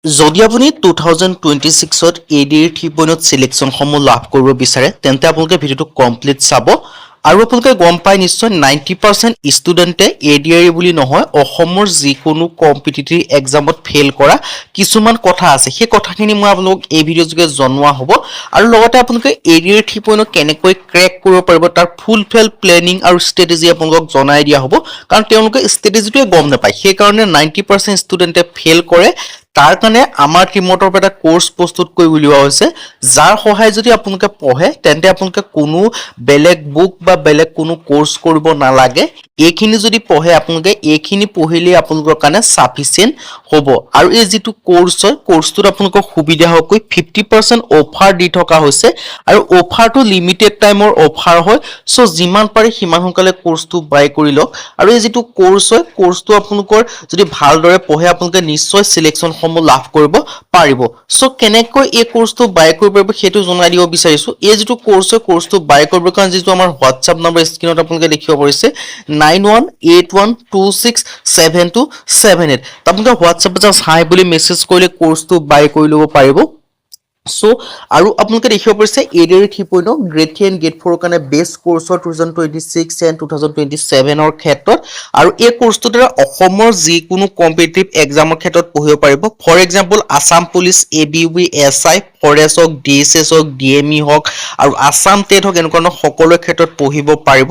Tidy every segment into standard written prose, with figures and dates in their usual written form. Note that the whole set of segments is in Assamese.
যদি আপুনি 2026ত ADR 3.0 চিলেকশ্যনসমূহ লাভ কৰিব বিচাৰে তেন্তে আপোনালোকে ভিডিঅ'টো কমপ্লিট চাব আৰু আপোনালোকে গম পাই নিশ্চয় 90% ষ্টুডেণ্টে ADR বুলি নহয় অসমৰ যিকোনো কম্পিটিটিভ এক্সামত ফেইল কৰা কিছুমান কথা আছে সেই কথাখিনি মই আপোনালোকক এই ভিডিঅ'ৰ যোগে জনোৱা হ'ব আৰু লগতে আপোনালোকে ADR 3.0 কেনেকৈ ক্ৰেক কৰিব পাৰিব তাৰ ফুল ফেল প্লেনিং আৰু ষ্ট্ৰেটেজি আপোনালোকক জনাই দিয়া হ'ব কাৰণ তেওঁলোকে ষ্ট্ৰেটেজিটোৱে গম নাপায় সেইকাৰণে 90% ষ্টুডেণ্টে ফেইল কৰে তাৰ কাৰণে আমাৰ টিমৰ পৰা এটা কোৰ্স প্ৰস্তুত কৰি উলিওৱা হৈছে যাৰ সহায় যদি আপোনালোকে পঢ়ে তেন্তে আপোনালোকে কোনো বেলেগ বুক বা বেলেগ কোনো কোৰ্স কৰিব নালাগে এইখিনি যদি পঢ়ে আপোনালোকে এইখিনি পঢ়িলে আপোনালোকৰ কাৰণে সাফিসিয়েন্ট হ'ব আৰু এই যেটো কোৰ্স হয় কোৰ্সটোত আপোনালোকৰ সুবিধা হকৈ 50% অফাৰ দি থকা হৈছে আৰু অফাৰটো লিমিটেড টাইমৰ অফাৰ হয় সো যিমান পাৰে সিমান সোনকালে কোৰ্সটো বাই কৰি লওক আৰু এই যেটো কোৰ্স হয় কোৰ্সটো আপোনালোকৰ যদি ভালদৰে পঢ়ে আপোনালোকে নিশ্চয় সিলেকশন সমূহ লাভ কৰিব পাৰিব সো কেনেকৈ এই কোৰ্সটো বাই কৰিব পাৰিব হেতু জনাই দিব বিচাৰিছো এই যেটো কোৰ্স হয় কোৰ্সটো বাই কৰিব কাৰণ যেটো আমাৰ WhatsApp নম্বৰ স্ক্ৰিনত আপোনালোকে দেখিব পাৰিছে 9181267278 আপোনালোকে WhatsApp জাস্ট হাই বুলি মেসেজ কৰিলে কোৰ্সটো বাই কৰি লব পাৰিব সো আৰু আপোনালোকে দেখিব পাৰিছে ADR 3.0 গ্ৰেড 3 এণ্ড গ্ৰেড 4 কাৰণে বেষ্ট কোৰ্স 2026 এণ্ড 2027 ৰ ক্ষেত্ৰত আৰু এই কোৰ্সটো দ্বাৰা অসমৰ যিকোনো কম্পিটিটিভ এক্সামৰ ক্ষেত্ৰত পঢ়িব পাৰিব for example Assam police ABUB SI forest হক DSS হক DME হক আৰু আসাম টেট হক এনেকুৱা সকলো ক্ষেত্ৰত পঢ়িব পাৰিব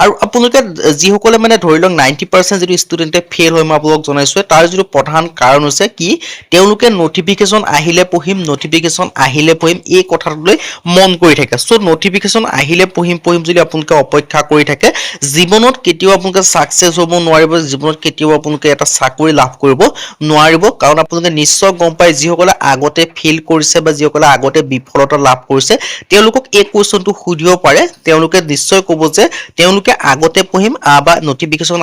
আৰু আপোনালোকে যিসকলে মানে ধৰি লওক 90% যদি ষ্টুডেন্টে ফেইল হয় মই আপোনালোকক জনাইছো তাৰ যিটো প্ৰধান কাৰণ হৈছে কি তেওঁলোকে নটিফিকেশন আহিলে পঢ়িম নটিফিকেশন আহিলে পঢ়িম এই কথাটোলৈ মন কৰি থাকে সো নটিফিকেশন আহিলে পঢ়িম যদি আপোনালোকে অপেক্ষা কৰি থাকে জীৱনত কেতিয়াও আপোনালোকে সাকসেস হ'ব নোৱাৰিব জীৱনত কেতিয়াও আপোনালোকে এটা চাকৰি লাভ কৰিব নোৱাৰিব কাৰণ আপোনালোকে নিশ্চয় গম পায় যিসকলে আগতে ফেইল কৰিছে বা যিসকলে আগতে বিফলতা লাভ কৰিছে তেওঁলোকক এই কোৱেশ্চনটো সুধিব পাৰে তেওঁলোকে নিশ্চয় ক'ব যে তেওঁলোকে আগতে পঢ়িম বা নটিফিকেশন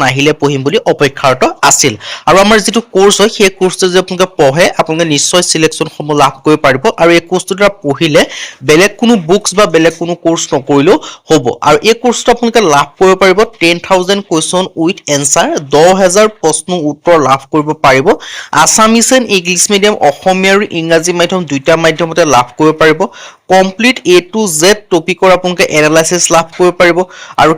আহিলে পঢ়িম বুলি অপেক্ষাৰত আছিল আৰু আমাৰ যেটো কোৰ্স হয় সেই কোৰ্সটো যে আপোনালোকে পঢ়ে আপোনালোকে নিশ্চয় সিলেকশন সমূহ লাভ কৰিব পাৰিব আৰু এই কোৰ্সটোৰ পঢ়িলে বেলেগ কোনো বুকস বা বেলেগ কোনো কোৰ্স নকৰিলেও হ'ব আৰু এই কোৰ্সটো আপোনালোকে লাভ কৰিব পাৰিব 10000 কোৱেশ্চন উইথ এনসাৰ 10000 প্ৰশ্ন উত্তৰ লাভ কৰিব পাৰিব আসামিজ এণ্ড ইংলিছ মিডিয়াম অসমীয়া আৰু ইংৰাজী মাধ্যম দুইটা মাধ্যমতে লাভ কৰিব পাৰিব কমপ্লিট A to Z টপিকৰ আপোনালোকে এনালাইসিস লাভ কৰিব পাৰিব আৰু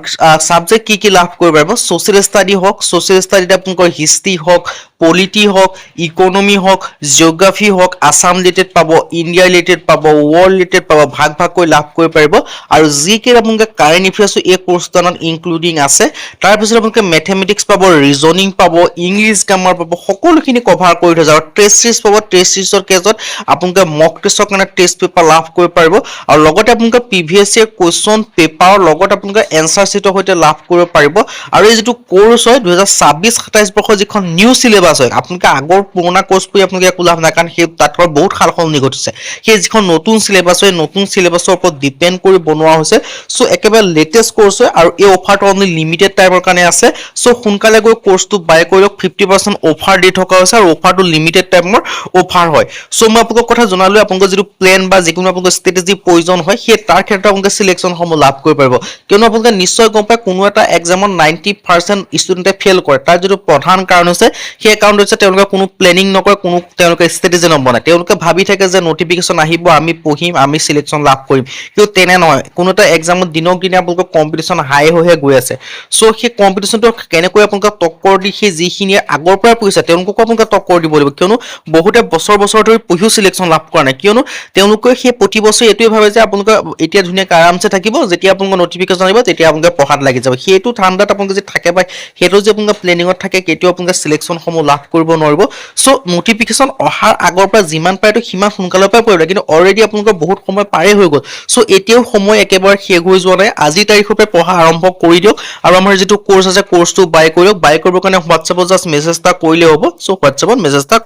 সাবজেক্ট কি লাভ কৰিব পাৰিব সোশ্যাল ষ্টাডি হক সোশ্যাল ষ্টাডিত আপোনালোকৰ হিষ্ট্ৰী হক পলিটি হক ইকোনমি হক জিওগ্ৰাফি হক আসাম ৰিলেটেড পাব ইন্ডিয়া ৰিলেটেড পাব ওয়াৰ্ল্ড ৰিলেটেড পাব ভাগ কৰি লাভ কৰিব পাৰিব আৰু জিকে আপোনালোকে কাৰেন্ট এফেয়াৰ্স এই কোৰ্সটোত ইনক্লুডিং আছে তাৰ পিছত আপোনালোকে ম্যাথমেটিক্স পাব ৰিজনিং পাব ইংলিশ গ্ৰামাৰ পাব সকলোখিনি কভাৰ কৰি থৈ যাব টেষ্ট সিৰিজ পাব টেষ্ট সিৰিজৰ কেছত আপোনালোকে মক টেষ্টৰ কাৰণে টেষ্ট পেপাৰ লাভ কৰিব পাৰিব আৰু লগতে আপোনালোকে প্ৰিভিয়াস ইয়াৰ কোৱেশ্চন পেপাৰ লগত আপোনালোকে এনসাৰ শিটৰ সৈতে লাভ কৰিব পাৰিব আৰু এই যেটো কোৰ্স হয় 2026-27 বৰ্ষৰ যিখন নিউ সিলেবাস হয় আপোনালোকে আগৰ পুৰণা কোৰ্স পঢ়ি আপোনালোকে একো লাভ নাই কাৰণ সেই তাতৰ বহুত সালসলনি ঘটিছে সেই যিখন নতুন সিলেবাস হয় নতুন সিলেবাসৰ ওপৰত ডিপেন্ড কৰি বনোৱা হৈছে সো একেবাৰে লেটেষ্ট কোৰ্স হয় আৰু এই অফাৰটো অনলি লিমিটেড টাইমৰ কাৰণে আছে সো সোনকালে গৈ কোৰ্সটো বাই কৰি 50% অফাৰ দি থকা হৈছে আৰু অফাৰটো লিমিটেড টাইমৰ অফাৰ হয় সো মই আপোনালোকক কথা জনালো আপোনালোকৰ যিটো প্ল্যান বা যিকোনো আপোনালোকৰ ষ্ট্ৰেটেজি প্ৰয়োজন হয় সেই তাৰ ক্ষেত্ৰত আপোনালোকে সিলেকশন সমূহ লাভ কৰিব পাৰিব কিয়নো আপোনালোকে নিশ্চয় গম পায় কোনো এটা এক্সামত 90% ষ্টুডেন্টে ফেইল কৰে তাৰ যিটো প্ৰধান কাৰণ হৈছে সেই কাৰণ হৈছে তেওঁলোকে কোনো প্লেনিং নকৰে কোনো তেওঁলোকে ষ্ট্ৰেটেজি নবনায় তেওঁলোকে ভাবি থাকে যে নটিফিকেশন আহিব আমি পঢ়িম আমি সিলেকশন লাভ কৰিম কিন্তু তেনে নহয় কোনো এটা এক্সামত দিনক দিনে আপোনালোকৰ কম্পিটিশন হাই হৈ গৈ আছে সো সেই কম্পিটিশনটো কেনেকৈ আপোনালোকে টক্কৰ দি সেই যিখিনি আগৰ পৰা পঢ়িছে তেওঁলোকক আপোনালোকে টক্কৰ দিব লাগিব কিয়নো বহুতে বছৰ ধৰি পঢ়িও সিলেকশন লাভ কৰা নাই কিয়নো তেওঁলোকে সেই প্ৰতি বছৰ এটোই ভাবে যে আপোনালোকে এতিয়া ধুনীয়াকৈ আৰামছে থাকিব যেতিয়া আপোনালোকৰ নটিফিকেশন আহিব তেতিয়া আপোনালোকে পঢ়াত লাগি যাব সেইটো ঠাণ্ডাত আপোনালোকে যে থাকে বা সেইটো যে আপোনালোকে প্লেনিংত থাকে কেতিয়াও আপোনালোকে সিলেকশন সমূহ লাভ কৰিব নোৱাৰিব সো নটিফিকেশন অহাৰ আগৰ পৰা যিমান পাৰে তো সিমান সোনকালে পৰা পঢ়িব কিন্তু অলৰেডি আপোনালোকৰ বহুত সময় পাৰে হৈ গ'ল সো এতিয়াও সময় একেবাৰে শেষ হৈ যোৱা নাই আজি তাৰিখৰ পৰা পঢ়া আৰম্ভ কৰি দিয়ক আৰু আমাৰ যেটো কোৰ্স আছে কোৰ্সটো বাই কৰিক বাই কৰিবৰ কাৰণে WhatsAppত জাস্ট মেছেজ এটা কৰিলে হ'ব সো WhatsAppত মেছেজ এটা